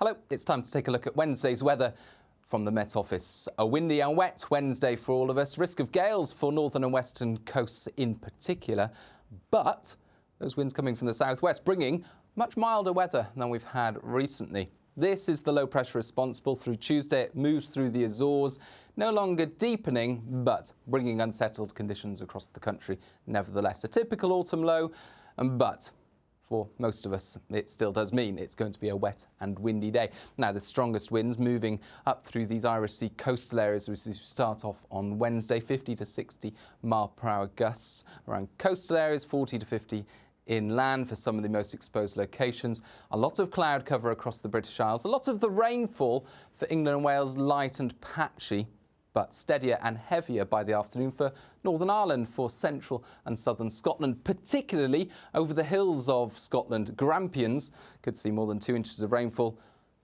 Hello, it's time to take a look at Wednesday's weather from the Met Office. A windy and wet Wednesday for all of us. Risk of gales for northern and western coasts in particular. But those winds coming from the southwest bringing much milder weather than we've had recently. This is the low pressure responsible through Tuesday. It moves through the Azores, no longer deepening, but bringing unsettled conditions across the country. Nevertheless, a typical autumn low, but for most of us, it still does mean it's going to be a wet and windy day. Now, the strongest winds moving up through these Irish Sea coastal areas as we start off on Wednesday, 50 to 60 mile per hour gusts around coastal areas, 40 to 50 inland for some of the most exposed locations. A lot of cloud cover across the British Isles. A lot of the rainfall for England and Wales light and patchy, but steadier and heavier by the afternoon for Northern Ireland, for central and southern Scotland, particularly over the hills of Scotland. Grampians could see more than 2 inches of rainfall,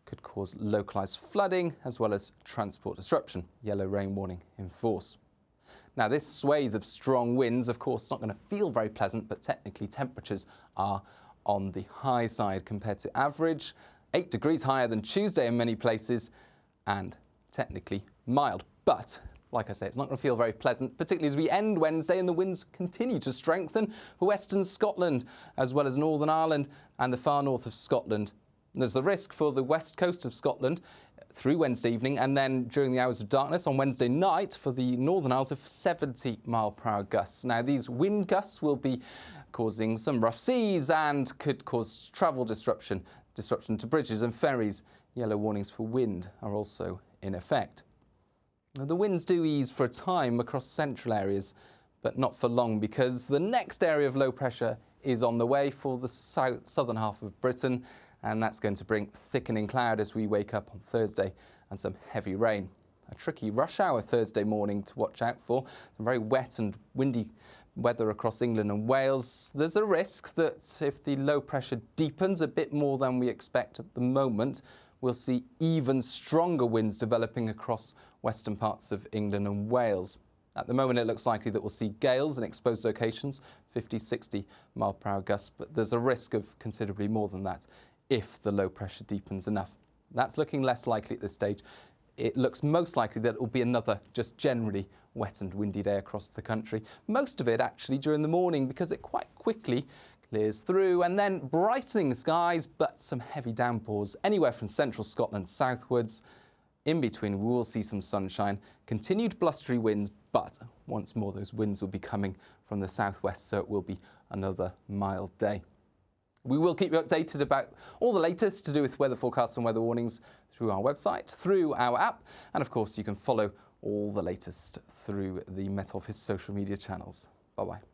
could cause localised flooding as well as transport disruption. Yellow rain warning in force. Now, this swathe of strong winds, of course, not going to feel very pleasant, but technically temperatures are on the high side compared to average. 8 degrees higher than Tuesday in many places and technically mild. But, like I say, it's not going to feel very pleasant, particularly as we end Wednesday and the winds continue to strengthen for western Scotland, as well as Northern Ireland and the far north of Scotland. And there's the risk for the west coast of Scotland through Wednesday evening, and then during the hours of darkness on Wednesday night for the Northern Isles of 70 mile per hour gusts. Now, these wind gusts will be causing some rough seas and could cause travel disruption to bridges and ferries. Yellow warnings for wind are also in effect. Now, the winds do ease for a time across central areas, but not for long, because the next area of low pressure is on the way for the southern half of Britain, and that's going to bring thickening cloud as we wake up on Thursday and some heavy rain. A tricky rush hour Thursday morning to watch out for. Some very wet and windy weather across England and Wales. There's a risk that if the low pressure deepens a bit more than we expect at the moment, we'll see even stronger winds developing across western parts of England and Wales. At the moment, it looks likely that we'll see gales in exposed locations, 50, 60 mile per hour gusts, but there's a risk of considerably more than that if the low pressure deepens enough. That's looking less likely at this stage. It looks most likely that it will be another just generally wet and windy day across the country. Most of it actually during the morning, because it quite quickly clears through, and then brightening skies, but some heavy downpours anywhere from central Scotland southwards. In between, we will see some sunshine, continued blustery winds, but once more those winds will be coming from the southwest, so it will be another mild day. We will keep you updated about all the latest to do with weather forecasts and weather warnings through our website, through our app, and of course you can follow all the latest through the Met Office social media channels. Bye-bye.